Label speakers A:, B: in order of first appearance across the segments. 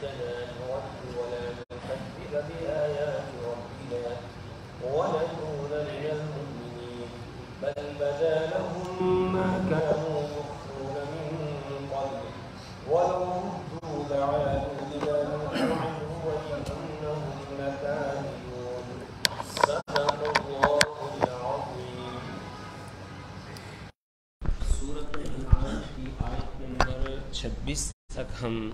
A: ليتنا نرد ولا نكذب بآيات ربنا ونكون من المؤمنين بل بدا لهم ما كانوا يخفون من قبل ولو ردوا لعادوا لما نهوا عنه وإنهم لكاذبون صدق الله العظيم. سورۃ الانعام کی آیت نمبر 26 تک ہم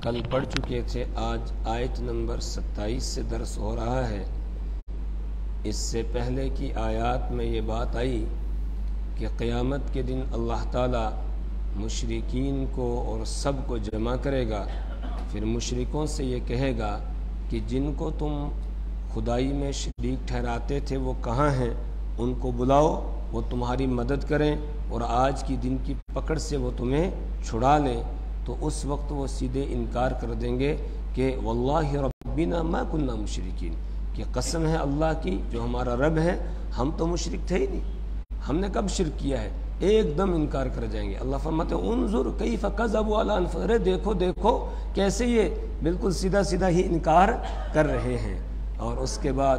A: کل پڑھ چکے تھے. آج آیت نمبر 27 سے درس ہو رہا ہے. اس سے پہلے کی آیات میں یہ بات آئی کہ قیامت کے دن اللہ تعالیٰ مشرکین کو اور سب کو جمع کرے گا. پھر مشرکوں سے یہ کہے گا کہ جن کو تم خدائی میں شریک ٹھہراتے تھے وہ کہاں ہیں, ان کو بلاؤ, وہ تمہاری مدد کریں اور آج کی دن کی پکڑ سے وہ تمہیں چھڑا لیں. تو اس وقت وہ سیدھے انکار کر دیں گے کہ واللہ ربنا ما کننا مشرکین, کہ قسم ہے اللہ کی جو ہمارا رب ہے ہم تو مشرک تھے ہی نہیں, ہم نے کب شرک کیا ہے. ایک دم انکار کر جائیں گے. اللہ فرماتے ہیں انظر کیف کذبوا علی انفسہم, دیکھو دیکھو کیسے یہ بالکل سیدھا سیدھا ہی انکار کر رہے ہیں. اور اس کے بعد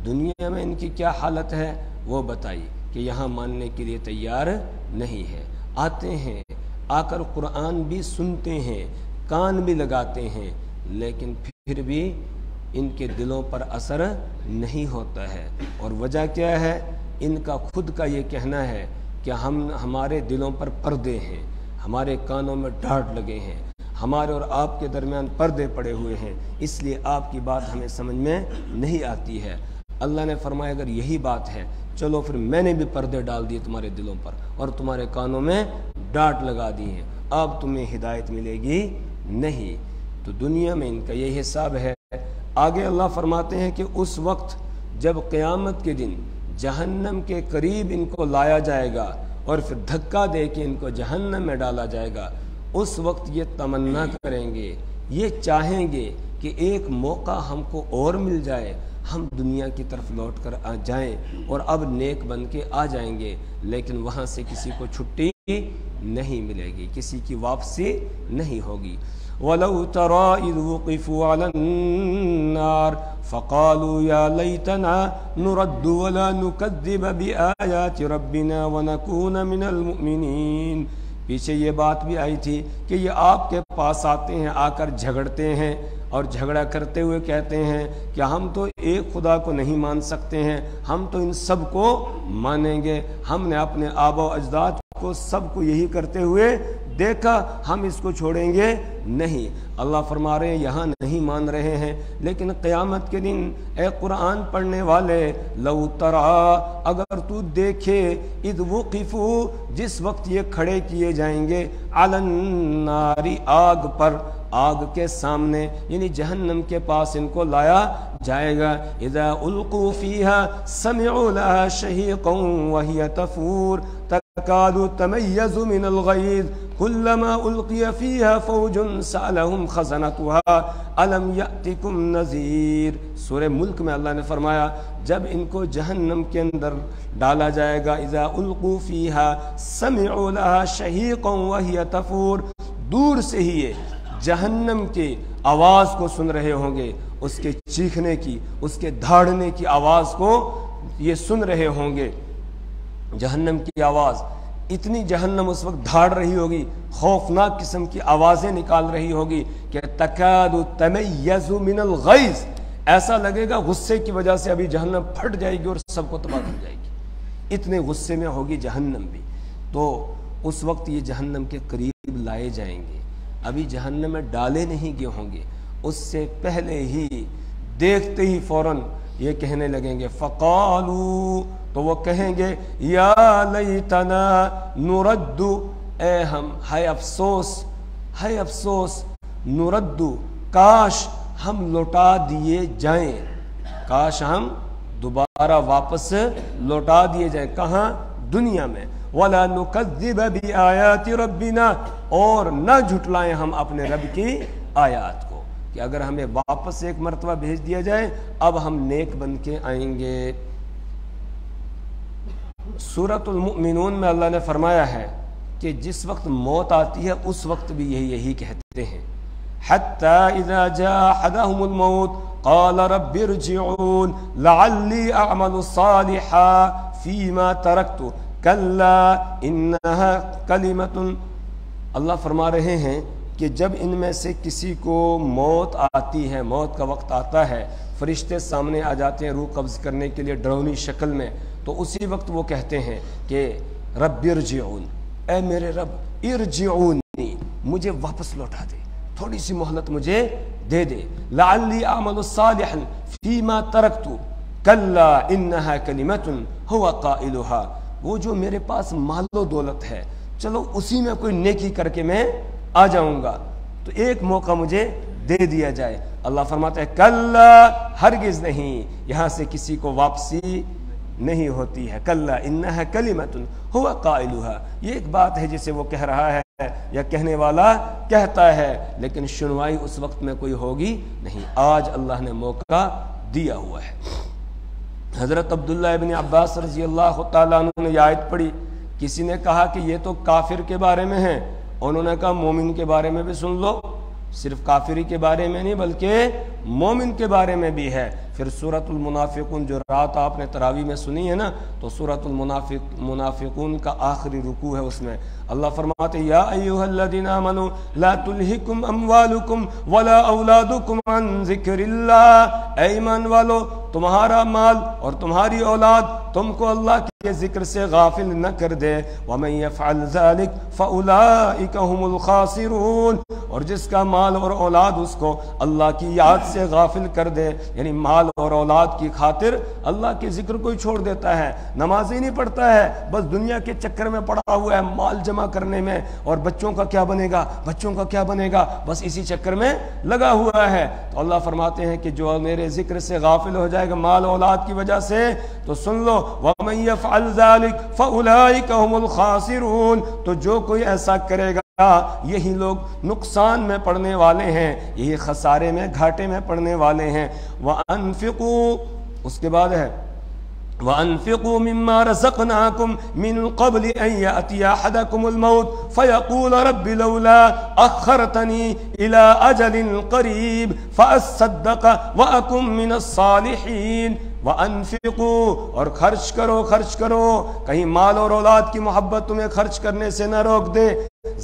A: دنیا میں ان کی کیا حالت ہے وہ بتائی کہ یہاں ماننے کے لیے تیار نہیں ہے. آتے ہیں, آ کر قرآن بھی سنتے ہیں, کان بھی لگاتے ہیں, لیکن پھر بھی ان کے دلوں پر اثر نہیں ہوتا ہے. اور وجہ کیا ہے؟ ان کا خود کا یہ کہنا ہے کہ ہمارے دلوں پر پردے ہیں, ہمارے کانوں میں ڈاٹ لگے ہیں, ہمارے اور آپ کے درمیان پردے پڑے ہوئے ہیں, اس لیے آپ کی بات ہمیں سمجھ میں نہیں آتی ہے. اللہ نے فرمایا اگر یہی بات ہے چلو پھر میں نے بھی پردے ڈال دیے تمہارے دلوں پر اور تمہارے کانوں میں ڈاٹ لگا دی ہیں, اب تمہیں ہدایت ملے گی نہیں. تو دنیا میں ان کا یہ حساب ہے. آگے اللہ فرماتے ہیں کہ اس وقت جب قیامت کے دن جہنم کے قریب ان کو لایا جائے گا اور پھر دھکا دے کے ان کو جہنم میں ڈالا جائے گا, اس وقت یہ تمنا کریں گے, یہ چاہیں گے کہ ایک موقع ہم کو اور مل جائے, ہم دنیا کی طرف لوٹ کر آ جائیں اور اب نیک بن کے آ جائیں گے. لیکن وہاں سے کسی کو چھٹی نہیں ملے گی, کسی کی واپسی نہیں ہوگی. وَلَوْ تَرَى إِذْ وُقِفُوا عَلَى النَّارِ فَقَالُوا يَا لَيْتَنَا نُرَدُّ وَلَا نُكَذِّبَ بِآيَاتِ رَبِّنَا وَنَكُونَ مِنَ الْمُؤْمِنِينَ. پیچھے یہ بات بھی آئی تھی کہ یہ آپ کے پاس آتے ہیں, آ کر جھگڑتے ہیں اور جھگڑا کرتے ہوئے کہتے ہیں کہ ہم تو ایک خدا کو نہیں مان سکتے ہیں, ہم تو ان سب کو مانیں گے, ہم نے اپنے آبا و اجداد کو سب کو یہی کرتے ہوئے دیکھا, ہم اس کو چھوڑیں گے نہیں. اللہ فرما رہے ہیں یہاں نہیں مان رہے ہیں, لیکن قیامت کے دن اے قرآن پڑھنے والے لو ترا, اگر تو دیکھے اذ وقفوا, جس وقت یہ کھڑے کیے جائیں گے علی النار, آگ پر, آگ کے سامنے یعنی جہنم کے پاس ان کو لایا جائے گا. اذا القوا فیہا سمعوا لها شہیقا وہی تفور تکاد تمیز من الغیظ كلما القی فیہا فوج سألهم خزنتها الم یأتکم نذیر. سورہ ملک میں اللہ نے فرمایا جب ان کو جہنم کے اندر ڈالا جائے گا اذا القوا فیہا سمعوا لها شہیقا وہی تفور, دور سے ہی یہ جہنم کی آواز کو سن رہے ہوں گے, اس کے چیخنے کی, اس کے دھاڑنے کی آواز کو یہ سن رہے ہوں گے. جہنم کی آواز, اتنی جہنم اس وقت دھاڑ رہی ہوگی, خوفناک قسم کی آوازیں نکال رہی ہوگی کہ تکاد تمیز من الغیظ, ایسا لگے گا غصے کی وجہ سے ابھی جہنم پھٹ جائے گی اور سب کو تباہ کر جائے گی, اتنے غصے میں ہوگی جہنم بھی. تو اس وقت یہ جہنم کے قریب لائے جائیں گے, ابھی جہنم میں ڈالے نہیں گئے ہوں گے, اس سے پہلے ہی دیکھتے ہی فوراً یہ کہنے لگیں گے فقالو, تو وہ کہیں گے یا لیتنا نرد, اے ہم, ہے افسوس, ہے افسوس, نرد, کاش ہم لوٹا دیے جائیں, کاش ہم دوبارہ واپس لوٹا دیے جائیں. کہاں؟ دنیا میں. وَلَا نُكَذِّبَ بِآيَاتِ رَبِّنَا, اور نہ جھٹلائیں ہم اپنے رب کی آیات کو, کہ اگر ہمیں واپس ایک مرتبہ بھیج دیا جائے اب ہم نیک بن کے آئیں گے. سورۃ المؤمنون میں اللہ نے فرمایا ہے کہ جس وقت موت آتی ہے اس وقت بھی یہی کہتے ہیں حتى إذا جاء أحدهم الموت قال رب ارجعون لعلی اعمل صالحا فيما تركت كلا إنها كلمة. اللہ فرما رہے ہیں کہ جب ان میں سے کسی کو موت آتی ہے، موت کا وقت آتا ہے، فرشتے سامنے آ جاتے ہیں روح قبض کرنے کے لیے ڈراؤنی شکل میں، تو اسی وقت وہ کہتے ہیں کہ رب ارجعون، اے میرے رب، ارجعونی، مجھے واپس لوٹا دے، تھوڑی سی مہلت مجھے دے دے، لعلی اعمل صالحا فیما ترکت کلا انہا کلمۃ هو قائلها. وہ جو میرے پاس مال و دولت ہے، چلو اسی میں کوئی نیکی کر کے میں آ جاؤں گا، تو ایک موقع مجھے دے دیا جائے. اللہ فرماتا ہے کلا، ہرگز نہیں، یہاں سے کسی کو واپسی نہیں ہوتی ہے. کلا انہا کلمۃ هو قائلها، یہ ایک بات ہے جسے وہ کہہ رہا ہے یا کہنے والا کہتا ہے، لیکن سنوائی اس وقت میں کوئی ہوگی نہیں. آج اللہ نے موقع دیا ہوا ہے. حضرت عبداللہ ابن عباس رضی اللہ تعالیٰ عنہ نے یہ آیت پڑھی. کسی نے کہا کہ یہ تو کافر کے بارے میں ہے، انہوں نے کہا مومن کے بارے میں بھی سن لو، صرف کافری کے بارے میں نہیں بلکہ مومن کے بارے میں بھی ہے. پھر سورۃ المنافقون جو رات آپ نے تراویح میں سنی ہے نا، تو سورۃ المنافقون کا آخری رکوع ہے، اس میں اللہ فرماتے یا ایھا الذین آمنوا لا تلہکم اموالکم ولا اولادکم عن ذکر اللہ. اے ایمان والو، تمہارا مال اور تمہاری اولاد تم کو اللہ کے ذکر سے غافل نہ کر دے. ومن یفعل ذلک فاولئک هم الخاسرون، اور جس کا مال اور اولاد اس کو اللہ کی یاد سے غافل کر دے، یعنی مال اور اولاد کی خاطر اللہ کے ذکر کو ہی چھوڑ دیتا ہے، نماز ہی نہیں پڑھتا ہے، بس دنیا کے چکر میں پڑا ہوا ہے، مال جمع کرنے میں، اور بچوں کا کیا بنے گا، بچوں کا کیا بنے گا، بس اسی چکر میں لگا ہوا ہے. تو اللہ فرماتے ہیں کہ جو میرے ذکر سے غافل ہو جائے گا مال اولاد کی وجہ سے، تو سن لو وَمَن يَفْعَلْ ذَلِكَ فَأُولَئِكَ هُمُ الْخَاسِرُونَ، تو جو کوئی ایسا کرے گا یہی لوگ نقصان میں پڑنے والے ہیں، یہی خسارے میں، گھاٹے میں پڑنے والے ہیں. وَأَنفِقُوا، اس کے بعد ہے وَأَنفِقُوا مِمَّا رَزَقْنَاكُمْ مِنْ قَبْلِ أَنْ يَأْتِيَ أَحَدَكُمُ الْمَوْتُ فَيَقُولَ رَبِّ لَوْلَا أَخَّرْتَنِي إِلَىٰ أَجَلٍ قَرِيبٍ فَأَصَّدَّقَ وَأَكُن مِّنَ الصَّالِحِينَ. وَأَنفِقُوا، اور خرچ کرو، خرچ کرو، کہیں مال اور اولاد کی محبت تمہیں خرچ کرنے سے نہ روک دے،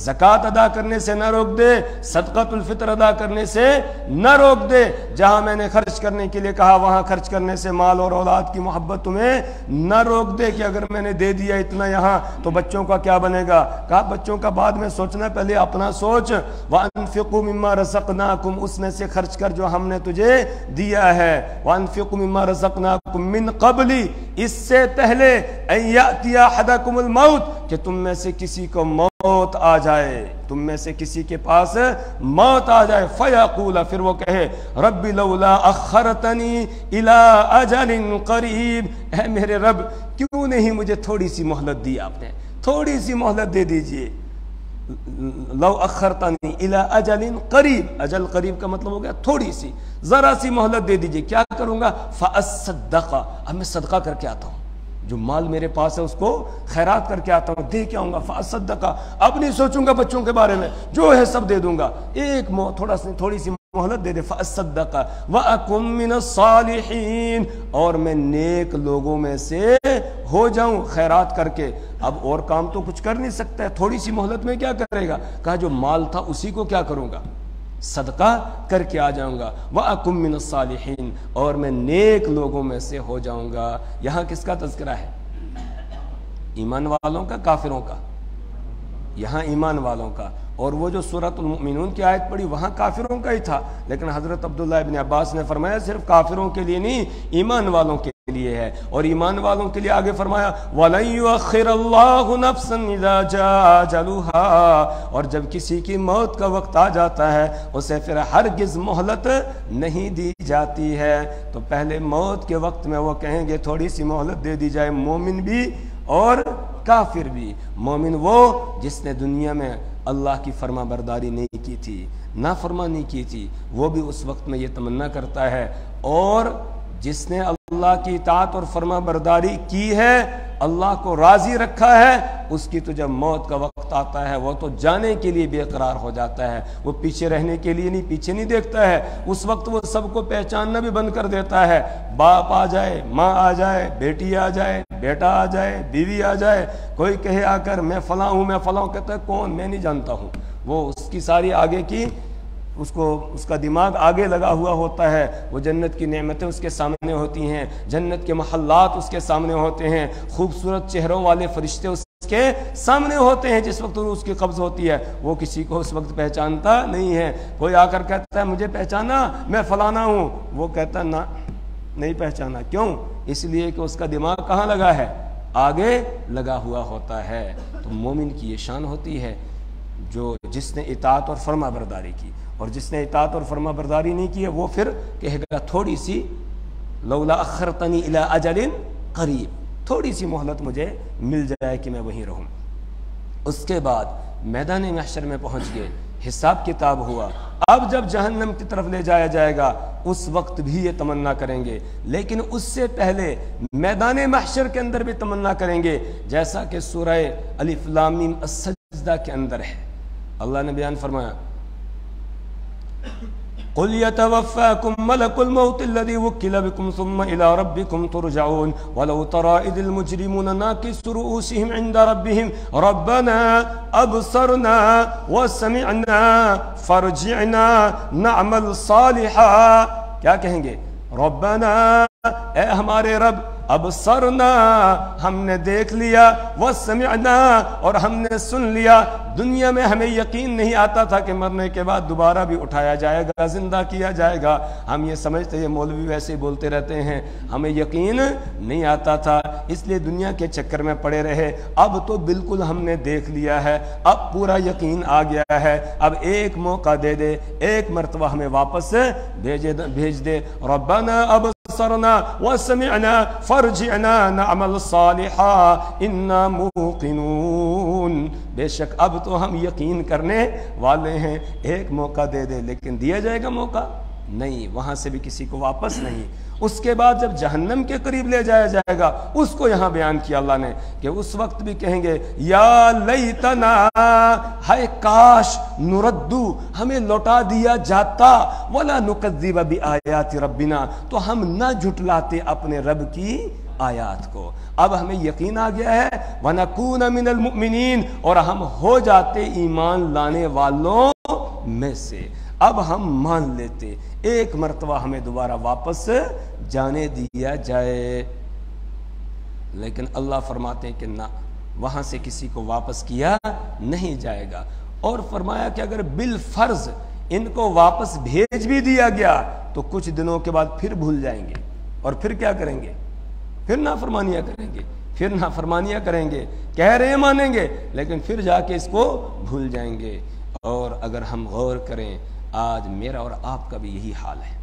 A: زکوٰۃ ادا کرنے سے نہ روک دے، صدقۃ الفطر ادا کرنے سے نہ روک دے. جہاں میں نے خرچ کرنے کے لیے کہا وہاں خرچ کرنے سے مال اور اولاد کی محبت تمہیں نہ روک دے کہ اگر میں نے دے دیا اتنا یہاں تو بچوں کا کیا بنے گا. کہا بچوں کا بعد میں سوچنا، پہلے اپنا سوچ. وَأَنفِقُوا مِمَّا رَزَقْنَاكُمْ، اس میں سے خرچ کر جو ہم نے تجھے دیا ہے. وَأَنفِقُوا مِمَّا رَزَقْنَاكُمْ مِنْ قَبْلِ، اس سے پہلے أَن يَأْتِيَ أَحَدَكُمُ الْمَوْتُ، کہ تم میں سے کسی کو موت آ جائے، تم میں سے کسی کے پاس موت آ جائے. فَيَقُولَ، پھر وہ کہے رَبِّ لَوْلَا أَخَّرْتَنِي إِلَىٰ أَجَلٍ قَرِيبٍ، اے میرے رب کیوں نہیں مجھے تھوڑی سی مہلت دی، آپ نے تھوڑی سی مہلت دے دیجئے. لو اخرتنی الی اجل قریب، اجل قریب کا مطلب ہو گیا تھوڑی سی، ذرا سی مہلت دے دیجئے. کیا کروں گا؟ فاصدق، اب میں صدقہ کر کے آتا ہوں، جو مال میرے پاس ہے اس کو خیرات کر کے آتا ہوں، دے کے آؤں گا. فاصدق، اب نہیں سوچوں گا بچوں کے بارے میں، جو ہے سب دے دوں گا، ایک تھوڑی سی مہلت دے دے. فاصدق واکن من الصالحین، اور میں نیک لوگوں میں سے ہو جاؤں خیرات کر کے. اب اور کام تو کچھ کر نہیں سکتا ہے، تھوڑی سی مہلت میں کیا کرے گا؟ کہا جو مال تھا اسی کو کیا کروں گا؟ صدقہ کر کے آ جاؤں گا. وَأَكُن مِّنَ الصَّالِحِينَ، اور میں نیک لوگوں میں سے ہو جاؤں گا. یہاں کس کا تذکرہ ہے؟ ایمان والوں کا، کافروں کا؟ یہاں ایمان والوں کا. اور وہ جو سورۃ المؤمنون کی آیت پڑھی وہاں کافروں کا ہی تھا، لیکن حضرت عبداللہ ابن عباس نے فرمایا صرف کافروں کے لیے نہیں، ایمان والوں کے لیے ہے. اور ایمان والوں کے لیے آگے فرمایا وَلَن يُؤَخِّرَ اللَّهُ نَفْسًا إِذَا جَاءَ أَجَلُهَا، اور جب کسی کی موت کا وقت آ جاتا ہے اسے پھر ہرگز مہلت نہیں دی جاتی ہے. تو پہلے موت کے وقت میں وہ کہیں گے تھوڑی سی مہلت دے دی جائے، مومن بھی اور کافر بھی. مومن وہ جس نے دنیا میں اللہ کی فرما برداری نہیں کی تھی، نافرمانی کی تھی، وہ بھی اس وقت میں یہ تمنا کرتا ہے. اور جس نے اللہ کی اطاعت اور فرما برداری کی ہے اللہ کو راضی رکھا ہے، اس کی تو جب موت کا وقت آتا ہے وہ تو جانے کے لیے بے قرار ہو جاتا ہے، وہ پیچھے رہنے کے لیے نہیں، پیچھے نہیں دیکھتا ہے، اس وقت وہ سب کو پہچاننا بھی بند کر دیتا ہے، باپ آ جائے، ماں آ جائے، بیٹی آ جائے، بیٹا آ جائے، بیوی آ جائے، کوئی کہے آ کر میں فلاں ہوں، میں فلاں ہوں، کہتا ہے کون، میں نہیں جانتا ہوں، وہ اس کی ساری آگے کی اس کا دماغ آگے لگا ہوا ہوتا ہے، وہ جنت کی نعمتیں اس کے سامنے ہوتی ہیں، جنت کے محلات اس کے سامنے ہوتے ہیں، خوبصورت چہروں والے فرشتے اس کے سامنے ہوتے ہیں، جس وقت اس کی قبض ہوتی ہے وہ کسی کو اس وقت پہچانتا نہیں ہے، کوئی آ کر کہتا ہے مجھے پہچانا، میں فلانا ہوں، وہ کہتا نہ نہیں پہچانا، کیوں؟ اس لیے کہ اس کا دماغ کہاں لگا ہے؟ آگے لگا ہوا ہوتا ہے۔ تو مومن کی یہ شان ہوتی ہے جس نے اطاعت اور فرما برداری کی، اور جس نے اطاعت اور فرما برداری نہیں کی ہے وہ پھر کہے گا تھوڑی سی لولا اخرتنی الی اجل قریب، تھوڑی سی مہلت مجھے مل جائے کہ میں وہیں رہوں۔ اس کے بعد میدان محشر میں پہنچ گئے، حساب کتاب ہوا، اب جب جہنم کی طرف لے جایا جائے گا اس وقت بھی یہ تمنا کریں گے، لیکن اس سے پہلے میدان محشر کے اندر بھی تمنا کریں گے، جیسا کہ سورہ الف لام میم السجدہ کے اندر ہے۔ اللہ نے بیان فرمایا قُلْ يَتَوَفَّاكُمْ مَلَكُ الْمَوْتِ الَّذِي وُكِّلَ بِكُمْ ثُمَّ إِلَىٰ رَبِّكُمْ تُرْجَعُونَ وَلَوْ تَرَىٰ إِذِ الْمُجْرِمُونَ نَاكِسُو رُءُوسِهِمْ عِندَ رَبِّهِمْ رَبَّنَا أَبْصَرْنَا وَسَمِعْنَا فَارْجِعْنَا نَعْمَلْ صَالِحًا، کیا کہیں گے؟ ربنا، اے ہمارے رب، ابصرنا، ہم نے دیکھ لیا، وسمعنا، اور ہم نے سن لیا۔ دنیا میں ہمیں یقین نہیں آتا تھا کہ مرنے کے بعد دوبارہ بھی اٹھایا جائے گا، زندہ کیا جائے گا، ہم یہ سمجھتے یہ مولوی ویسے ہی بولتے رہتے ہیں، ہمیں یقین نہیں آتا تھا، اس لیے دنیا کے چکر میں پڑے رہے۔ اب تو بالکل ہم نے دیکھ لیا ہے، اب پورا یقین آ گیا ہے، اب ایک موقع دے دے، ایک مرتبہ ہمیں واپس بھیج دے۔ ربنا ابصرنا وسمعنا فارجعنا نعمل صالحا انا موقنون، بے شک اب تو ہم یقین کرنے والے ہیں، ایک موقع دے دے، لیکن دیا جائے گا موقع نہیں، وہاں سے بھی کسی کو واپس نہیں۔ اس کے بعد جب جہنم کے قریب لے جایا جائے گا اس کو یہاں بیان کیا اللہ نے کہ اس وقت بھی کہیں گے یا لیتنا، ہائے کاش، نردو، ہمیں لوٹا دیا جاتا، ولا نکذب بآیات ربنا، تو ہم نہ جھٹلاتے اپنے رب کی آیات کو۔ اب ہمیں یقین آ گیا ہے، وَنَكُونَ مِنَ الْمُؤْمِنِينَ، اور ہم ہو جاتے ایمان لانے والوں میں سے، اب ہم مان لیتے، ایک مرتبہ ہمیں دوبارہ واپس جانے دیا جائے۔ لیکن اللہ فرماتے ہیں کہ نہ، وہاں سے کسی کو واپس کیا نہیں جائے گا، اور فرمایا کہ اگر بالفرض ان کو واپس بھیج بھی دیا گیا تو کچھ دنوں کے بعد پھر بھول جائیں گے، اور پھر کیا کریں گے؟ پھر نافرمانیاں کریں گے، پھر نافرمانیاں کریں گے، کہہ رہے مانیں گے لیکن پھر جا کے اس کو بھول جائیں گے۔ اور اگر ہم غور کریں، آج میرا اور آپ کا بھی یہی حال ہے،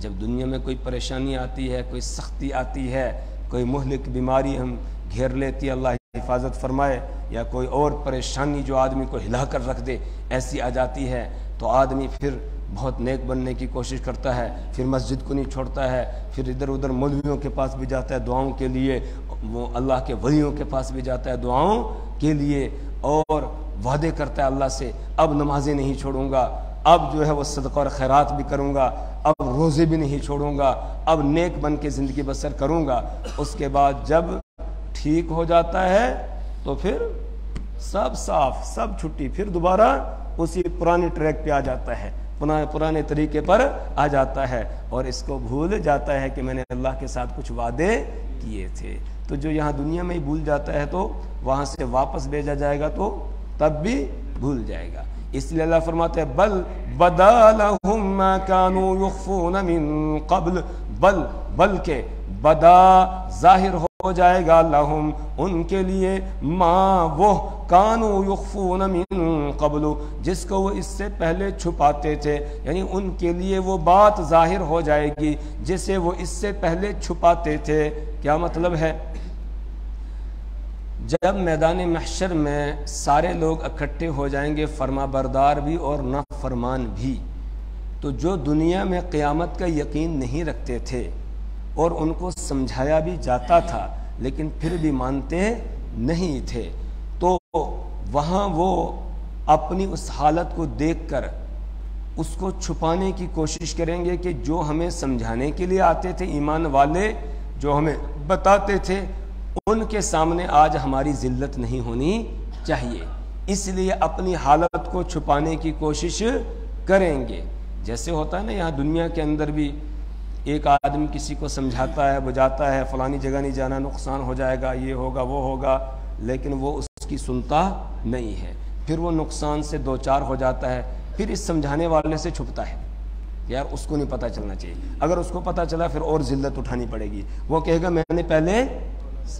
A: جب دنیا میں کوئی پریشانی آتی ہے، کوئی سختی آتی ہے، کوئی مہلک بیماری ہم گھیر لیتی ہے، اللہ حفاظت فرمائے، یا کوئی اور پریشانی جو آدمی کو ہلا کر رکھ دے ایسی آ جاتی ہے، تو آدمی پھر بہت نیک بننے کی کوشش کرتا ہے، پھر مسجد کو نہیں چھوڑتا ہے، پھر ادھر ادھر مولویوں کے پاس بھی جاتا ہے دعاؤں کے لیے، وہ اللہ کے ولیوں کے پاس بھی جاتا ہے دعاؤں کے لیے، اور وعدے کرتا ہے اللہ سے اب نمازیں نہیں چھوڑوں گا، اب جو ہے وہ صدقہ اور خیرات بھی کروں گا، اب روزے بھی نہیں چھوڑوں گا، اب نیک بن کے زندگی بسر کروں گا۔ اس کے بعد جب ٹھیک ہو جاتا ہے تو پھر سب صاف، سب چھٹی، پھر دوبارہ اسی پرانے ٹریک پہ آ جاتا ہے، پرانے طریقے پر آ جاتا ہے، اور اس کو بھول جاتا ہے کہ میں نے اللہ کے ساتھ کچھ وعدے کیے تھے۔ تو جو یہاں دنیا میں ہی بھول جاتا ہے تو وہاں سے واپس بھیجا جائے گا تو تب بھی بھول جائے گا۔ اس لیے اللہ فرماتے ہیں بل بدا لهم ما كانوا يخفون من قبل، بلکہ بدا ظاہر ہو جائے گا لہم ان کے لیے، ما وہ کانوا یخفون من قبل جس کو وہ اس سے پہلے چھپاتے تھے، یعنی ان کے لیے وہ بات ظاہر ہو جائے گی جسے وہ اس سے پہلے چھپاتے تھے۔ کیا مطلب ہے؟ جب میدان محشر میں سارے لوگ اکٹھے ہو جائیں گے، فرما بردار بھی اور نافرمان بھی، تو جو دنیا میں قیامت کا یقین نہیں رکھتے تھے اور ان کو سمجھایا بھی جاتا تھا لیکن پھر بھی مانتے نہیں تھے. تو وہاں وہ اپنی اس حالت کو دیکھ کر اس کو چھپانے کی کوشش کریں گے کہ جو ہمیں سمجھانے کے لیے آتے تھے ایمان والے، جو ہمیں بتاتے تھے، ان کے سامنے آج ہماری ذلت نہیں ہونی چاہیے، اس لیے اپنی حالت کو چھپانے کی کوشش کریں گے. جیسے ہوتا ہے نا یہاں دنیا کے اندر بھی، ایک آدمی کسی کو سمجھاتا ہے، بجاتا ہے فلانی جگہ نہیں جانا، نقصان ہو جائے گا، یہ ہوگا وہ ہوگا، لیکن وہ اس کی سنتا نہیں ہے. پھر وہ نقصان سے دو چار ہو جاتا ہے، پھر اس سمجھانے والے سے چھپتا ہے. یار اس کو نہیں پتہ چلنا چاہیے، اگر اس کو پتہ چلا پھر اور ذلت اٹھانی پڑے گی. وہ کہے گا میں نے پہلے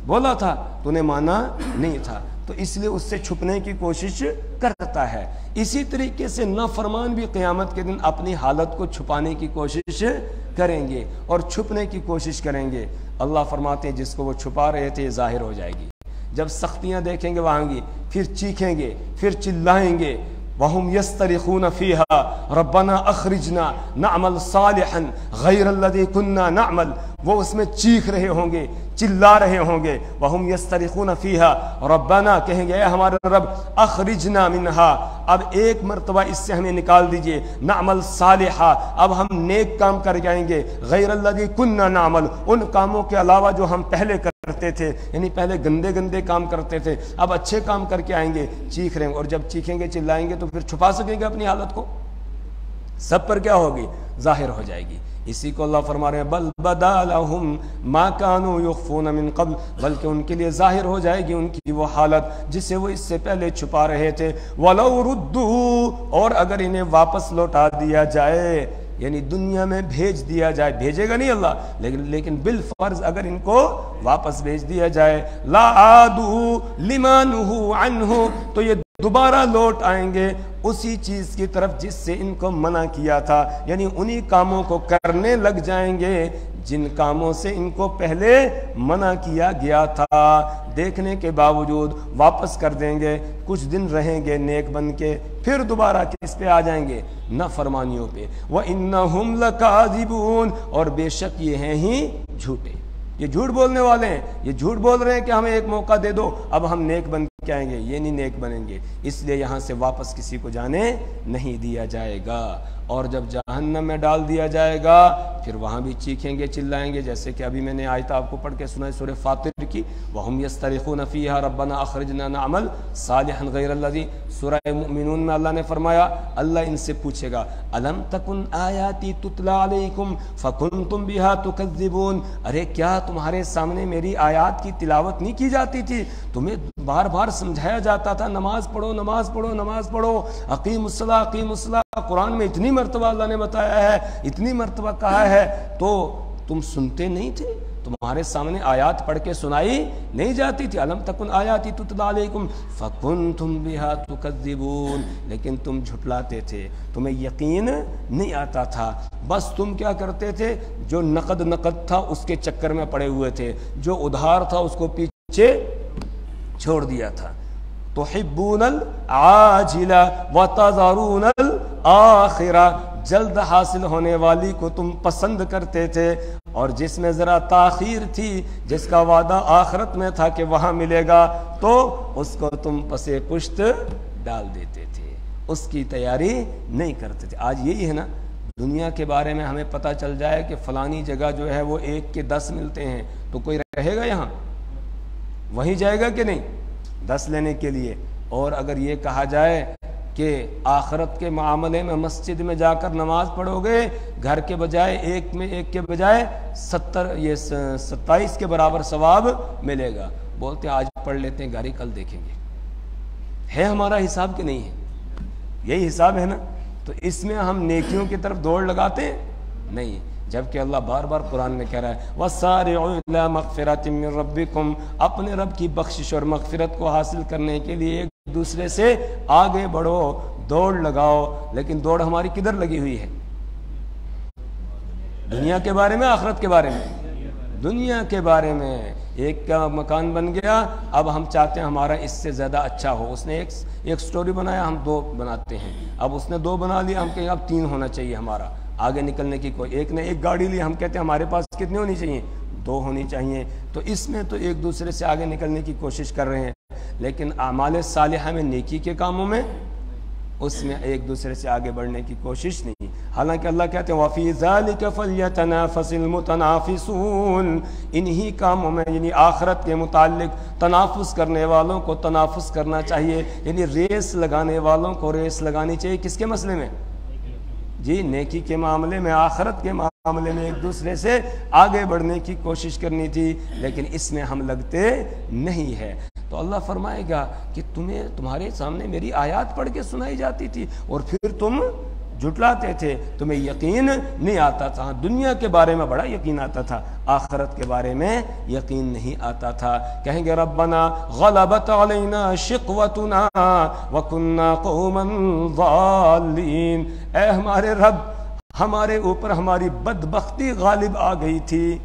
A: بولا تھا، تو نے مانا نہیں تھا. تو اس لیے اس سے چھپنے کی کوشش کرتا ہے. اسی طریقے سے نافرمان بھی قیامت کے دن اپنی حالت کو چھپانے کی کوشش کریں گے اور چھپنے کی کوشش کریں گے. اللہ فرماتے ہیں جس کو وہ چھپا رہے تھے ظاہر ہو جائے گی. جب سختیاں دیکھیں گے وہاں کی، پھر چیخیں گے، پھر چلائیں گے. وَهُمْ يَسْتَرِخُونَ فِيهَا رَبَّنَا أَخْرِجْنَا نَعْمَلْ صَالِحًا غَيْرَ الَّذِي كُنَّا نَعْمَلْ. وہ اس میں چیخ رہے ہوں گے، چلا رہے ہوں گے. وَهُمْ يَسْتَرِخُونَ فِيهَا رَبَّنَا، کہیں گے اے ہمارے رب، أَخْرِجْنَا مِنْهَا، اب ایک مرتبہ اس سے ہمیں نکال دیجئے. نَعْمَلْ صَالِحًا، اب ہم نیک کام کر جائیں گے. غَيْرَ الَّذِي كُنَّا نَعْمَلْ، ان کاموں کے علاوہ جو ہم پہلے کرتے تھے، یعنی پہلے گندے گندے کام کرتے تھے، اب اچھے کام کر کے آئیں گے. چیخ رہے ہیں، اور جب چیخیں گے چلائیں گے تو پھر چھپا سکیں گے اپنی حالت کو؟ سب پر کیا ہوگی؟ ظاہر ہو جائے گی. اسی کو اللہ فرما رہے ہیں بل بدا لہم ما کانوا یخفون من قبل، بلکہ ان کے لیے ظاہر ہو جائے گی ان کی وہ حالت جسے وہ اس سے پہلے چھپا رہے تھے. ولو ردوا، اور اگر انہیں واپس لوٹا دیا جائے، یعنی دنیا میں بھیج دیا جائے، بھیجے گا نہیں اللہ، لیکن بالفرض اگر ان کو واپس بھیج دیا جائے، لا عادوا لما نہوا عنہ، تو یہ دوبارہ لوٹ آئیں گے اسی چیز کی طرف جس سے ان کو منع کیا تھا. یعنی انہی کاموں کو کرنے لگ جائیں گے جن کاموں سے ان کو پہلے منع کیا گیا تھا. دیکھنے کے باوجود واپس کر دیں گے، کچھ دن رہیں گے نیک بن کے، پھر دوبارہ کس پہ آ جائیں گے؟ نافرمانیوں پہ. وَإِنَّهُمْ لَكَاذِبُونَ، اور بے شک یہ ہیں ہی جھوٹے، یہ جھوٹ بولنے والے ہیں. یہ جھوٹ بول رہے ہیں کہ ہمیں ایک موقع دے دو اب ہم نیک بن کے آئیں گے. یہ نہیں نیک بنیں گے، اس لیے یہاں سے واپس کسی کو جانے نہیں دیا جائے گا. اور جب جہنم میں ڈال دیا جائے گا پھر وہاں بھی چیخیں گے، چلائیں گے، جیسے کہ ابھی میں نے آیت آپ کو پڑھ کے سنائی سورہ فاطر کی. وَهُمْ يَسْتَرِخُونَ فِيهَا رَبَّنَا أَخْرِجْنَا نَعْمَلْ صَالِحًا غَيْرَ الَّذِي. سورہ مومنون میں اللہ نے فرمایا، اللہ ان سے پوچھے گا أَلَمْ تَكُنْ آيَاتِي تُتْلَى عَلَيْكُمْ فَكُنْتُمْ بِهَا تُكَذِّبُونَ. ارے کیا تمہارے سامنے میری آیات کی تلاوت نہیں کی جاتی تھی؟ تمہیں بار بار سمجھایا جاتا تھا نماز پڑھو نماز پڑھو نماز پڑھو، اقیم الصلاۃ اقیم الصلاۃ. قرآن میں اتنی مرتبہ اللہ نے بتایا ہے، اتنی مرتبہ کہا ہے، تو تم سنتے نہیں تھے؟ تمہارے سامنے آیات پڑھ کے سنائی نہیں جاتی تھی؟ الم تکن آیاتی تتلی علیکم فکنتم بہا تکذبون. لیکن تم جھٹلاتے تھے، تمہیں یقین نہیں آتا تھا. بس تم کیا کرتے تھے؟ جو نقد تھا اس کے چکر میں پڑے ہوئے تھے، جو ادھار تھا اس کو پیچھے چھوڑ دیا تھا. تحبون العاجلہ وتذرون الآخرہ، جلد حاصل ہونے والی کو تم پسند کرتے تھے، اور جس میں ذرا تاخیر تھی، جس کا وعدہ آخرت میں تھا کہ وہاں ملے گا، تو اس کو تم پسے پشت ڈال دیتے تھے، اس کی تیاری نہیں کرتے تھے. آج یہی ہے نا، دنیا کے بارے میں ہمیں پتہ چل جائے کہ فلانی جگہ جو ہے وہ 1 کے 10 ملتے ہیں، تو کوئی رہے گا یہاں؟ وہیں جائے گا کہ نہیں 10 لینے کے لیے؟ اور اگر یہ کہا جائے کہ آخرت کے معاملے میں مسجد میں جا کر نماز پڑھو گے، گھر کے بجائے 1 کے بجائے 27 کے برابر ثواب ملے گا، بولتے ہیں آج پڑھ لیتے ہیں، گھر ہی کل دیکھیں گے. ہے ہمارا حساب کہ نہیں ہے؟ یہی حساب ہے نا. تو اس میں ہم نیکیوں کی طرف دوڑ لگاتے ہیں نہیں، جبکہ اللہ بار بار قرآن میں کہہ رہا ہے وَسَارِعُوا إِلَىٰ مَغْفِرَةٍ مِّن رَبِّكُمْ، اپنے رب کی بخشش اور مغفرت کو حاصل کرنے کے لیے ایک دوسرے سے آگے بڑھو، دوڑ لگاؤ. لیکن دوڑ ہماری کدھر لگی ہوئی ہے؟ دنیا کے بارے میں، آخرت کے بارے میں؟ دنیا کے بارے میں. ایک کا مکان بن گیا، اب ہم چاہتے ہیں ہمارا اس سے زیادہ اچھا ہو. اس نے ایک سٹوری بنایا، ہم 2 بناتے ہیں. اب اس نے 2 بنا لیا، ہم کہیں اب 3 ہونا چاہیے ہمارا آگے نکلنے کی. کوئی ایک نے ایک گاڑی لی، ہم کہتے ہیں ہمارے پاس کتنی ہونی چاہیے؟ دو ہونی چاہیے. تو اس میں تو ایک دوسرے سے آگے نکلنے کی کوشش کر رہے ہیں، لیکن اعمال صالحہ میں، نیکی کے کاموں میں، اس میں ایک دوسرے سے آگے بڑھنے کی کوشش نہیں. حالانکہ اللہ کہتے ہیں وَفِي ذَلِكَ فَلْيَتَنَافَسِ الْمُتَنَافِسُونَ، انہی کاموں میں یعنی آخرت کے متعلق تنافس کرنے والوں کو تنافس کرنا چاہیے، یعنی ریس لگانے والوں کو ریس لگانی چاہیے. کس کے مسئلے میں؟ جی نیکی کے معاملے میں، آخرت کے معاملے میں ایک دوسرے سے آگے بڑھنے کی کوشش کرنی تھی، لیکن اس میں ہم لگتے نہیں ہے. تو اللہ فرمائے گا کہ تمہارے سامنے میری آیات پڑھ کے سنائی جاتی تھی اور پھر تم جھٹلاتے تھے، تمہیں یقین نہیں آتا تھا. دنیا کے بارے میں بڑا یقین آتا تھا، آخرت کے بارے میں یقین نہیں آتا تھا. کہیں گے ربنا غلبت علینا شقوتنا وکنا قوما ضالین، اے ہمارے رب، ہمارے اوپر ہماری بدبختی غالب آ گئی تھی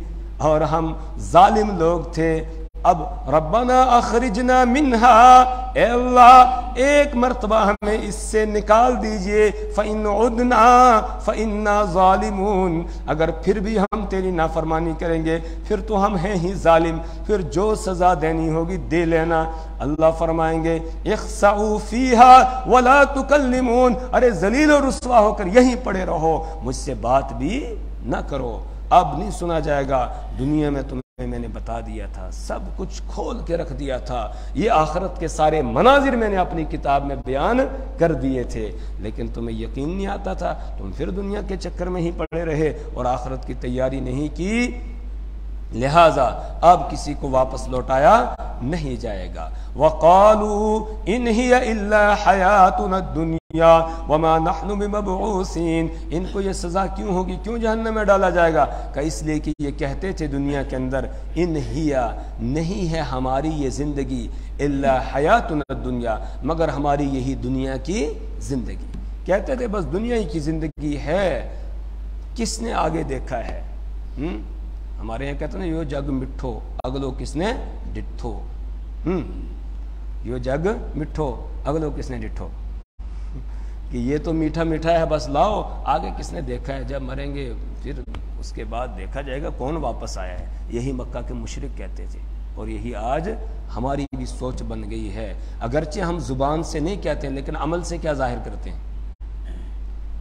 A: اور ہم ظالم لوگ تھے. اب ربنا اخرجنا منہا، اے اللہ ایک مرتبہ ہمیں اس سے نکال دیجئے، فَإِنْ عُدْنَا فَإِنَّا ظَالِمُونَ، اگر پھر بھی ہم تیری نافرمانی کریں گے پھر تو ہم ہیں ہی ظالم، پھر جو سزا دینی ہوگی دے لینا. اللہ فرمائیں گے اخسعوا فیہا ولا تکلمون، ارے ذلیل و رسوا ہو کر یہیں پڑے رہو، مجھ سے بات بھی نہ کرو، اب نہیں سنا جائے گا. دنیا میں تمہیں میں نے بتا دیا تھا، سب کچھ کھول کے رکھ دیا تھا، یہ آخرت کے سارے مناظر میں نے اپنی کتاب میں بیان کر دیے تھے، لیکن تمہیں یقین نہیں آتا تھا، تم پھر دنیا کے چکر میں ہی پڑے رہے اور آخرت کی تیاری نہیں کی. لہذا اب کسی کو واپس لوٹایا نہیں جائے گا. وَقَالُوا إِنْ هِيَ إِلَّا حَيَاتُنَا الدُّنْيَا وَمَا نَحْنُ بِمَبْعُوثِينَ، ان کو یہ سزا کیوں ہوگی، کیوں جہنم میں ڈالا جائے گا؟ کہ اس لیے کہ یہ کہتے تھے دنیا کے اندر ان ہیا، نہیں ہے ہماری یہ زندگی، الا حیاتنا الدنیا، مگر ہماری یہی دنیا کی زندگی. کہتے تھے بس دنیا ہی کی زندگی ہے. کس نے آگے دیکھا ہے؟ ہمارے یہاں کہتے ہیں یو جگ مٹھو اگلو کس نے ڈٹھو، یو جگ مٹھو اگلو کس نے ڈٹھو، کہ یہ تو میٹھا میٹھا ہے بس لاؤ، آگے کس نے دیکھا ہے؟ جب مریں گے پھر اس کے بعد دیکھا جائے گا کون واپس آیا ہے. یہی مکہ کے مشرک کہتے تھے اور یہی آج ہماری بھی سوچ بن گئی ہے. اگرچہ ہم زبان سے نہیں کہتے ہیں لیکن عمل سے کیا ظاہر کرتے ہیں؟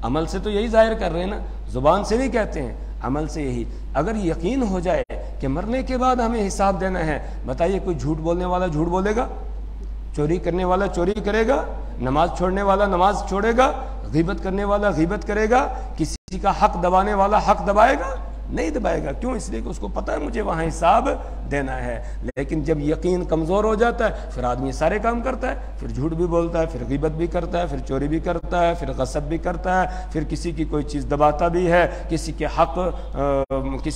A: عمل سے تو یہی ظاہر کر رہے ہیں نا، زبان سے نہیں کہتے ہیں، عمل سے یہی. اگر یقین ہو جائے کہ مرنے کے بعد ہمیں حساب دینا ہے، بتائیے کوئی جھوٹ بولنے والا جھوٹ بولے گا؟ چوری کرنے والا چوری کرے گا؟ نماز چھوڑنے والا نماز چھوڑے گا؟ غیبت کرنے والا غیبت کرے گا؟ کسی کا حق دبانے والا حق دبائے گا؟ نہیں دبائے گا. کیوں؟ اس لیے کہ اس کو پتہ ہے مجھے وہاں حساب دینا ہے. لیکن جب یقین کمزور ہو جاتا ہے پھر آدمی سارے کام کرتا ہے، پھر جھوٹ بھی بولتا ہے، پھر غیبت بھی کرتا ہے، پھر چوری بھی کرتا ہے، پھر غصب بھی کرتا ہے، پھر کسی کی کوئی چیز دباتا بھی ہے، کسی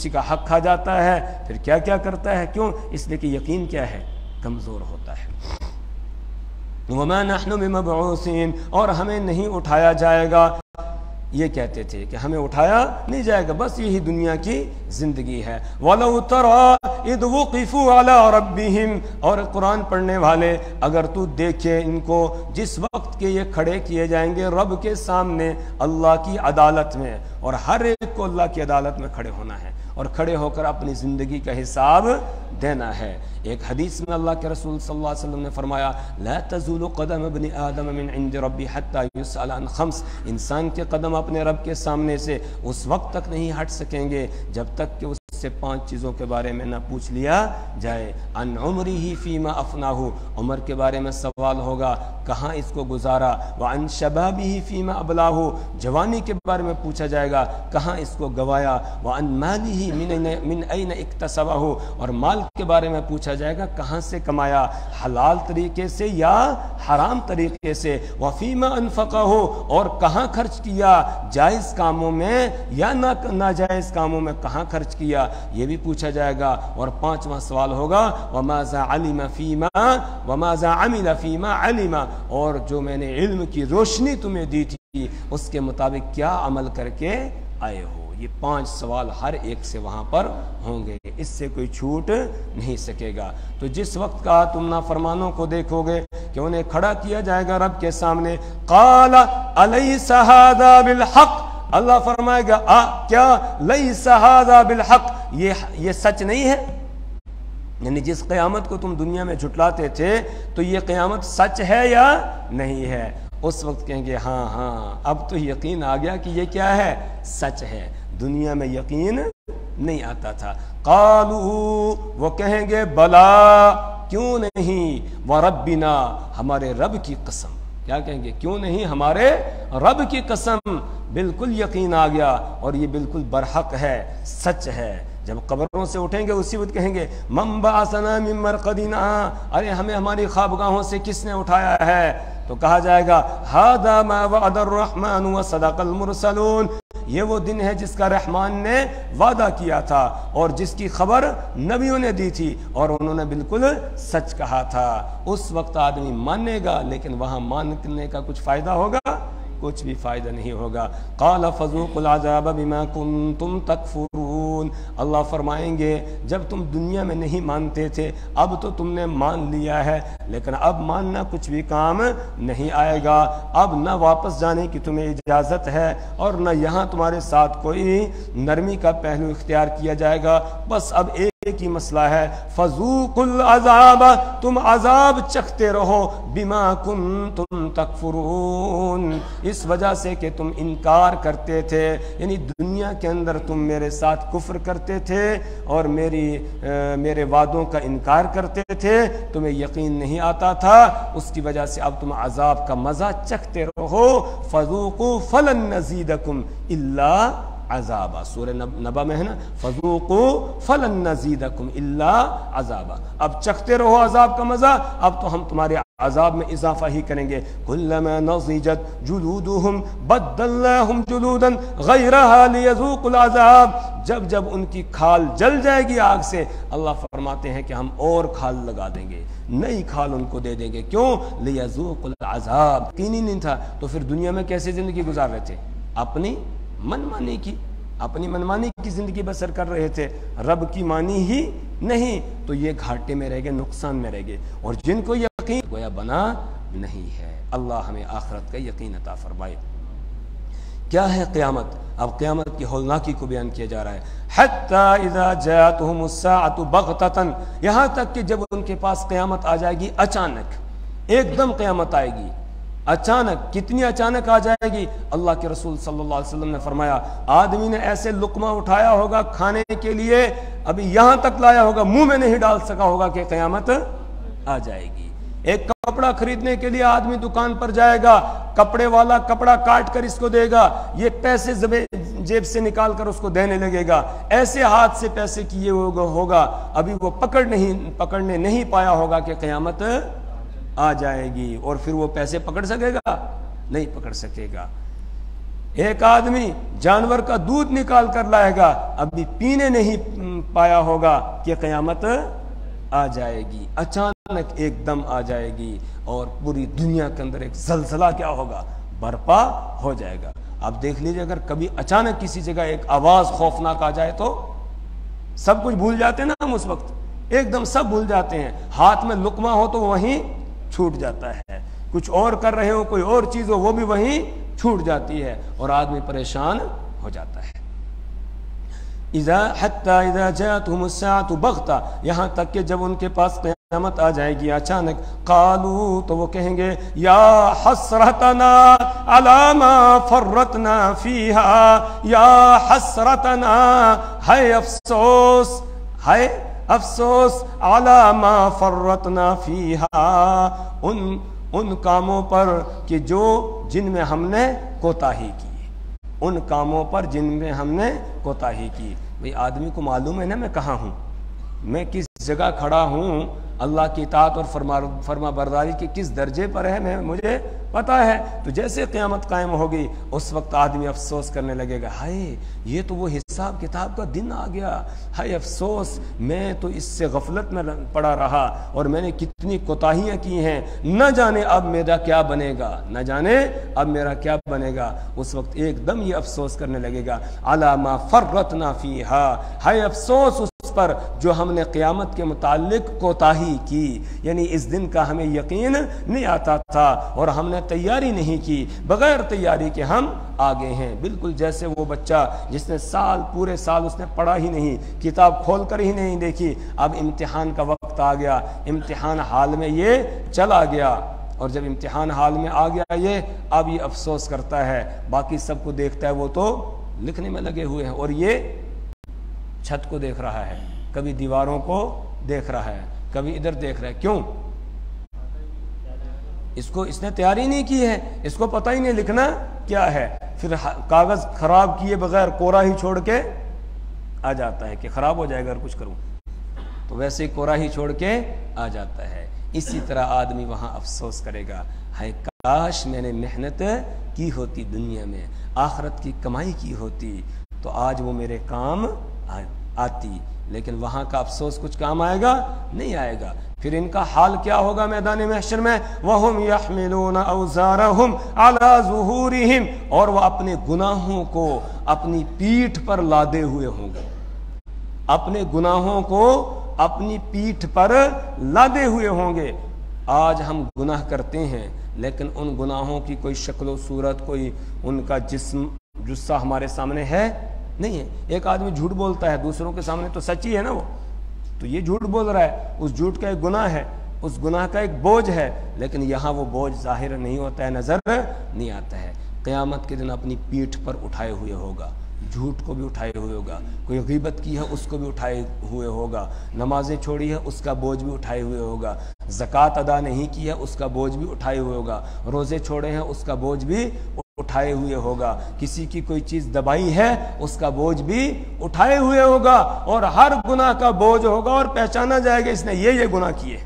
A: کا حق کھا جاتا ہے، پھر کیا کیا کرتا ہے. کیوں؟ اس لیے کہ یقین کیا ہے؟ کمزور ہوتا ہے. وَمَا نَحْنُ بِمَبْعُوثِينَ، اور ہمیں نہیں اٹھایا جائے گا. یہ کہتے تھے کہ ہمیں اٹھایا نہیں جائے گا، بس یہی دنیا کی زندگی ہے. وَلَوْ تَرَىٰ إِذْ وُقِفُوا عَلَىٰ رَبِّهِمْ، اور قرآن پڑھنے والے اگر تو دیکھے ان کو جس وقت کے یہ کھڑے کیے جائیں گے رب کے سامنے اللہ کی عدالت میں، اور ہر ایک کو اللہ کی عدالت میں کھڑے ہونا ہے اور کھڑے ہو کر اپنی زندگی کا حساب دینا ہے. ایک حدیث میں اللہ کے رسول صلی اللہ علیہ وسلم نے فرمایا لا تزول قدم ابن آدم من عند ربی حتی یسأل عن خمس، انسان کے قدم اپنے رب کے سامنے سے اس وقت تک نہیں ہٹ سکیں گے جب تک کہ اس سے 5 چیزوں کے بارے میں نہ پوچھ لیا جائے. عن عمرہ فیما افناہ، عمر کے بارے میں سوال ہوگا کہاں اس کو گزارا. وعن شبابہ فیما ابلاہ، جوانی کے بارے میں پوچھا جائے گا کہاں اس کو گوایا. وعن مالہ من این اکتسبہ، اور مال کے بارے میں پوچھا جائے گا کہاں سے کمایا، حلال طریقے سے یا حرام طریقے سے. وفیما انفقہ، اور کہاں خرچ کیا، جائز کاموں میں یا ناجائز کاموں میں کہاں خرچ کیا، یہ بھی پوچھا جائے گا. اور 5واں سوال ہوگا وماذا عمل فیما علم، اور جو میں نے علم کی روشنی تمہیں دی تھی اس کے مطابق کیا عمل کر کے آئے ہو. یہ 5 سوال ہر ایک سے وہاں پر ہوں گے، اس سے کوئی چھوٹ نہیں سکے گا. تو جس وقت کا تم نافرمانوں کو دیکھو گے کہ انہیں کھڑا کیا جائے گا رب کے سامنے، قال الیس ھذا بالحق، اللہ فرمائے گا کیا لیس ھذا بالحق، یہ سچ نہیں ہے؟ یعنی جس قیامت کو تم دنیا میں جھٹلاتے تھے تو یہ قیامت سچ ہے یا نہیں ہے؟ اس وقت کہیں گے ہاں ہاں اب تو یقین آ گیا کہ یہ کیا ہے، سچ ہے، دنیا میں یقین نہیں آتا تھا۔ قالوا، وہ کہیں گے بلا، کیوں نہیں، وربنا، ہمارے رب کی قسم، کیا کہیں گے، کیوں نہیں، ہمارے رب کی قسم، بالکل یقین آ گیا اور یہ بالکل برحق ہے، سچ ہے۔ جب قبروں سے اٹھیں گے اسی وقت کہیں گے من بعثنا من مرقدنا، ارے ہمیں ہماری خوابگاہوں سے کس نے اٹھایا ہے؟ تو کہا جائے گا ھذا ما وعد الرحمن وصدق المرسلون، یہ وہ دن ہے جس کا رحمان نے وعدہ کیا تھا اور جس کی خبر نبیوں نے دی تھی اور انہوں نے بالکل سچ کہا تھا۔ اس وقت آدمی مانے گا، لیکن وہاں ماننے کا کچھ فائدہ ہوگا؟ کچھ بھی فائدہ نہیں ہوگا۔ قال فذوقوا العذاب بما کنتم تکفرون، اللہ فرمائیں گے جب تم دنیا میں نہیں مانتے تھے، اب تو تم نے مان لیا ہے، لیکن اب ماننا کچھ بھی کام نہیں آئے گا، اب نہ واپس جانے کی تمہیں اجازت ہے اور نہ یہاں تمہارے ساتھ کوئی نرمی کا پہلو اختیار کیا جائے گا، بس اب ایک ہی مسئلہ ہے، فذوقوا العذاب، تم عذاب چکھتے رہو، بما کنتم تکفرون، اس وجہ سے کہ تم انکار کرتے تھے، یعنی دنیا کے اندر تم میرے ساتھ کفر کرتے تھے اور میرے وعدوں کا انکار کرتے تھے، تمہیں یقین نہیں آتا تھا، اس کی وجہ سے اب تم عذاب کا مزہ چکھتے رہو، فذوقوا فلن نزیدکم الا عذابا، سورہ نبا میں ہے نا، فذوقوا فلن نزیدکم الا عذابا، اب چکھتے رہو عذاب کا مزہ، اب تو ہم تمہارے عذاب میں اضافہ ہی کریں گے، کلما نضجت جلودہم بدلناہم جلودا غیرہا لیذوقوا العذاب، جب جب ان کی کھال جل جائے گی آگ سے، اللہ فرماتے ہیں کہ ہم اور کھال لگا دیں گے، نئی کھال ان کو دے دیں گے، کیوں؟ لیذوقوا العذاب، یقین ہی نہیں تھا تو پھر دنیا میں کیسے زندگی گزار رہے تھے؟ اپنی منمانی کی زندگی بسر کر رہے تھے، رب کی مانی ہی نہیں، تو یہ گھاٹے میں رہ گئے، نقصان میں رہ گئے، اور جن کو یقین گویا بنا نہیں ہے۔ اللہ ہمیں آخرت کا یقین عطا فرمائے۔ کیا ہے قیامت؟ اب قیامت کی ہولناکی کو بیان کیا جا رہا ہے، حتی اذا جاءتہم الساعۃ بغتۃ، یہاں تک کہ جب ان کے پاس قیامت آ جائے گی اچانک، ایک دم قیامت آئے گی اچانک، کتنی اچانک آ جائے گی؟ اللہ کے رسول صلی اللہ علیہ وسلم نے فرمایا آدمی نے ایسے لقمہ اٹھایا ہوگا کھانے کے لیے، ابھی یہاں تک لایا ہوگا، منہ میں نہیں ڈال سکا ہوگا کہ قیامت آ جائے گی۔ ایک کپڑا خریدنے کے لیے آدمی دکان پر جائے گا، کپڑے والا کپڑا کاٹ کر اس کو دے گا، یہ پیسے جیب سے نکال کر اس کو دینے لگے گا، ایسے ہاتھ سے پیسے کیے ہوگا، ابھی وہ پکڑنے نہیں پایا ہوگا کہ قیامت آ جائے گی، اور پھر وہ پیسے پکڑ سکے گا؟ نہیں پکڑ سکے گا۔ ایک آدمی جانور کا دودھ نکال کر لائے گا، ابھی پینے نہیں پایا ہوگا کہ قیامت آ جائے گی، اچانک ایک دم آ جائے گی، اور پوری دنیا کے اندر ایک زلزلہ کیا ہوگا؟ برپا ہو جائے گا۔ اب دیکھ لیجئے اگر کبھی اچانک کسی جگہ ایک آواز خوفناک آ جائے تو سب کچھ بھول جاتے ہیں نا ہم، اس وقت ایک دم سب بھول جاتے ہیں، ہاتھ میں لقمہ ہو تو وہیں چھوٹ جاتا ہے، کچھ اور کر رہے ہو، کوئی اور چیز ہو، وہ بھی وہیں چھوٹ جاتی ہے اور آدمی پریشان ہو جاتا ہے۔ حتی اذا جاءتہم الساعۃ بغتہ، یہاں تک کہ جب ان کے پاس قیامت آ جائے گی اچانک، قالوا، تو وہ کہیں گے یا حسرتنا علی ما فرطنا فیہا، یا حسرتنا، ہے افسوس، ہے افسوس، علی ما فرطنا فیہا، ان کاموں پر کہ جن میں ہم نے کوتاہی کی، ان کاموں پر جن میں ہم نے کوتاہی کی۔ بھئی آدمی کو معلوم ہے نا میں کہاں ہوں، میں کس جگہ کھڑا ہوں، اللہ کی اطاعت اور فرما برداری کے کس درجے پر ہے مجھے پتا ہے، تو جیسے قیامت قائم ہوگی اس وقت آدمی افسوس کرنے لگے گا، ہائے یہ تو وہ حساب کتاب کا دن آ گیا، ہائے افسوس، میں تو اس سے غفلت میں پڑا رہا اور میں نے کتنی کوتاہیاں کی ہیں، نہ جانے اب میرا کیا بنے گا، نہ جانے اب میرا کیا بنے گا۔ اس وقت ایک دم یہ افسوس کرنے لگے گا، علی ما فرطنا فیہا، ہائے افسوس اس پر جو ہم نے قیامت کے متعلق کوتاہی کی، یعنی اس دن کا ہمیں یقین نہیں آتا تھا اور ہم نے تیاری نہیں کی، بغیر تیاری کے ہم آگے ہیں، بالکل جیسے وہ بچہ جس نے پورے سال اس نے پڑھا ہی نہیں، کتاب کھول کر ہی نہیں دیکھی، اب امتحان کا وقت آ گیا، امتحان حال میں یہ چلا گیا، اور جب امتحان حال میں آ گیا یہ، اب یہ افسوس کرتا ہے، باقی سب کو دیکھتا ہے وہ تو لکھنے میں لگے ہوئے ہیں اور یہ چھت کو دیکھ رہا ہے، کبھی دیواروں کو دیکھ رہا ہے، کبھی ادھر دیکھ رہا ہے، کیوں؟ اس نے تیاری نہیں کی ہے، اس کو پتہ ہی نہیں لکھنا کیا ہے، پھر کاغذ خراب کیے بغیر کورا ہی چھوڑ کے آ جاتا ہے کہ خراب ہو جائے گا اگر کچھ کروں، تو ویسے ہی کورا ہی چھوڑ کے آ جاتا ہے۔ اسی طرح آدمی وہاں افسوس کرے گا، ہائے کاش میں نے محنت کی ہوتی دنیا میں، آخرت کی کمائی کی ہوتی تو آج وہ میرے کام آتی، لیکن وہاں کا افسوس کچھ کام آئے گا؟ نہیں آئے گا۔ پھر ان کا حال کیا ہوگا میدان محشر میں؟ وَهُمْ يَحْمِلُونَ أَوْزَارَهُمْ عَلَى ظُهُورِهِمْ، اور وہ اپنے گناہوں کو اپنی پیٹھ پر لادے ہوئے ہوں گے، اپنے گناہوں کو اپنی پیٹھ پر لادے ہوئے ہوں گے۔ آج ہم گناہ کرتے ہیں لیکن ان گناہوں کی کوئی شکل و صورت، کوئی ان کا جثہ ہمارے سامنے ہے نہیں ہے۔ ایک آدمی جھوٹ بولتا ہے دوسروں کے سامنے تو سچی ہے نا، وہ تو یہ جھوٹ بول رہا ہے، اس جھوٹ کا ایک گناہ ہے، اس گناہ کا ایک بوجھ ہے، لیکن یہاں وہ بوجھ ظاہر نہیں ہوتا ہے، نظر نہیں آتا ہے۔ قیامت کے دن اپنی پیٹھ پر اٹھائے ہوئے ہوگا، جھوٹ کو بھی اٹھائے ہوئے ہوگا، کوئی غیبت کی ہے اس کو بھی اٹھائے ہوئے ہوگا، نمازیں چھوڑی ہے اس کا بوجھ بھی اٹھائے ہوئے ہوگا، زکوٰۃ ادا نہیں کی ہے اس کا بوجھ بھی اٹھائے ہوئے ہوگا، روزے چھوڑے ہیں اس کا بوجھ بھی اٹھائے ہوئے ہوگا، کسی کی کوئی چیز دبائی ہے اس کا بوجھ بھی اٹھائے ہوئے ہوگا، اور ہر گناہ کا بوجھ ہوگا اور پہچانا جائے گا اس نے یہ گناہ کیے،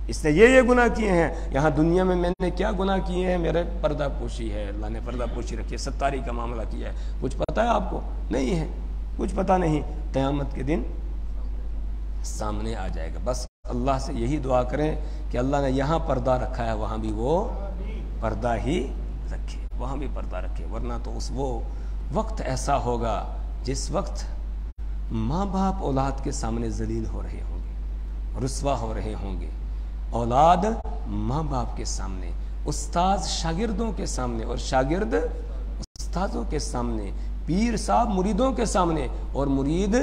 A: اس نے یہ گناہ کیے ہیں۔ یہاں دنیا میں میں نے کیا گناہ کیے ہیں؟ میرے پردہ پوشی ہے، اللہ نے پردہ پوشی رکھی ہے، ستاری کا معاملہ کیا ہے، کچھ پتہ ہے آپ کو؟ نہیں ہے، کچھ پتہ نہیں۔ قیامت کے دن سامنے آ جائے گا۔ بس اللہ سے یہی دعا کریں کہ اللہ نے یہاں پردہ رکھا ہے وہاں بھی وہ پردہ ہی رکھے، وہاں بھی پردہ رکھے، ورنہ تو وہ وقت ایسا ہوگا جس وقت ماں باپ اولاد کے سامنے ذلیل ہو رہے ہوں گے، رسوا ہو رہے ہوں گے، اولاد ماں باپ کے سامنے، استاد شاگردوں کے سامنے اور شاگرد استادوں کے سامنے، پیر صاحب مریدوں کے سامنے اور مرید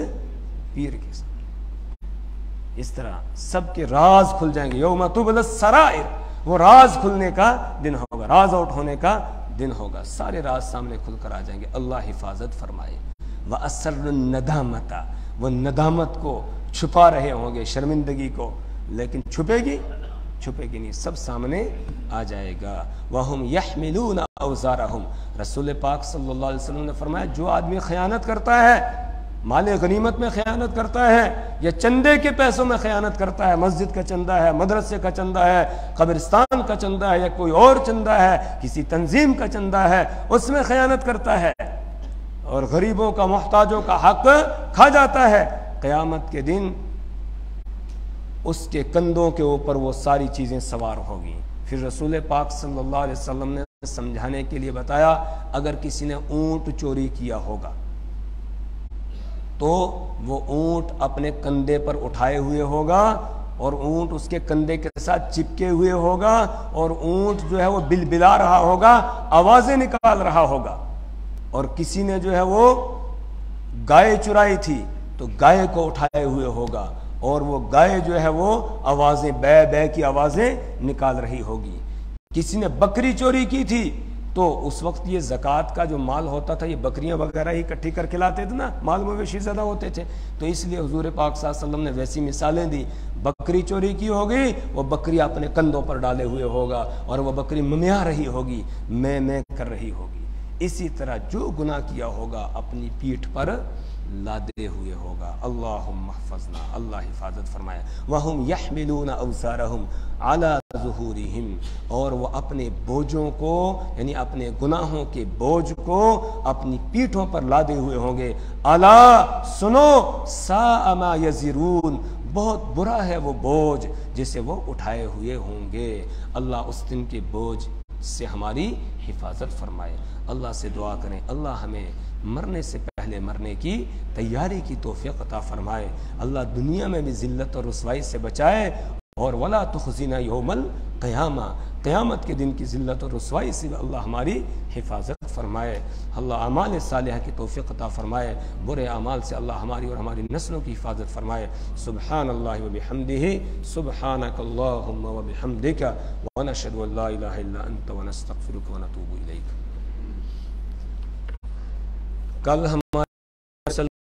A: پیر کے سامنے، اس طرح سب کے راز کھل جائیں گے۔ یوم تبلی السرائر، وہ راز کھلنے کا دن ہوگا، راز آؤٹ ہونے کا دن ہوگا، سارے راز سامنے کھل کر آ جائیں گے۔ اللہ حفاظت فرمائے۔ وَأَسَرُّ النَّدَامَةَ، وہ ندامت کو چھپا رہے ہوں گے، شرمندگی کو، لیکن چھپے گی نہیں، سب سامنے آ جائے گا۔ وَهُمْ يَحْمِلُونَ أَوْزَارَهُمْ، رسول پاک صلی اللہ علیہ وسلم نے فرمایا جو آدمی خیانت کرتا ہے، مال غنیمت میں خیانت کرتا ہے یا چندے کے پیسوں میں خیانت کرتا ہے، مسجد کا چندہ ہے، مدرسے کا چندہ ہے، قبرستان کا چندہ ہے یا کوئی اور چندہ ہے، کسی تنظیم کا چندہ ہے، اس میں خیانت کرتا ہے اور غریبوں کا محتاجوں کا حق کھا جاتا ہے، قیامت کے دن اس کے کندھوں کے اوپر وہ ساری چیزیں سوار ہوگی۔ پھر رسول پاک صلی اللہ علیہ وسلم نے سمجھانے کے لیے بتایا اگر کسی نے اونٹ چوری کیا ہوگا تو وہ اونٹ اپنے کندھے پر اٹھائے ہوئے ہوگا اور اونٹ اس کے کندھے کے ساتھ چپکے ہوئے ہوگا اور اونٹ جو ہے وہ بلبلا رہا ہوگا، آوازیں نکال رہا ہوگا، اور کسی نے جو ہے وہ گائے چرائی تھی تو گائے کو اٹھائے ہوئے ہوگا اور وہ گائے جو ہے وہ آوازیں بے بے کی آوازیں نکال رہی ہوگی، کسی نے بکری چوری کی تھی تو اس وقت یہ زکوٰۃ کا جو مال ہوتا تھا یہ بکریاں وغیرہ ہی اکٹھی کر کے لاتے تھے نا، مال مویشی زیادہ ہوتے تھے، تو اس لیے حضور پاک صلی اللہ علیہ وسلم نے ویسی مثالیں دی، بکری چوری کی ہوگی وہ بکری اپنے کندھوں پر ڈالے ہوئے ہوگا اور وہ بکری ممیا رہی ہوگی، میں کر رہی ہوگی، اسی طرح جو گناہ کیا ہوگا اپنی پیٹھ پر لادے ہوئے ہوگا۔ اللہم احفظنا، اللہ حفاظت فرمائے۔ وَهُمْ يَحْمِلُونَ أَوْزَارَهُمْ عَلَى ظُهُورِهِمْ، اور وہ اپنے بوجھوں کو یعنی اپنے گناہوں کے بوجھ کو اپنی پیٹھوں پر لادے ہوئے ہوں گے۔ الا سنو، ساء ما يزرون، بہت برا ہے وہ بوجھ جسے وہ اٹھائے ہوئے ہوں گے۔ اللہ اس دن کے بوجھ سے ہماری حفاظت فرمائے۔ اللہ سے دعا کریں اللہ ہمیں مرنے سے پہلے مرنے کی تیاری کی توفیق عطا فرمائے. اللہ دنیا میں بھی ذلت اور رسوائی سے بچائے, اور ولا تخزنا یوم القیامہ, قیامت کے دن کی ذلت اور رسوائی سے اللہ ہماری حفاظت فرمائے. اللہ اعمال صالحہ کی توفیق عطا فرمائے, برے اعمال سے اللہ ہماری اور ہماری نسلوں کی حفاظت فرمائے. سبحان اللہ و بحمدہ, سبحانک اللہم و بحمدک, ونشہد ان لا الہ الا انت ونستغفرک ونتوب الیک. کل ہمارے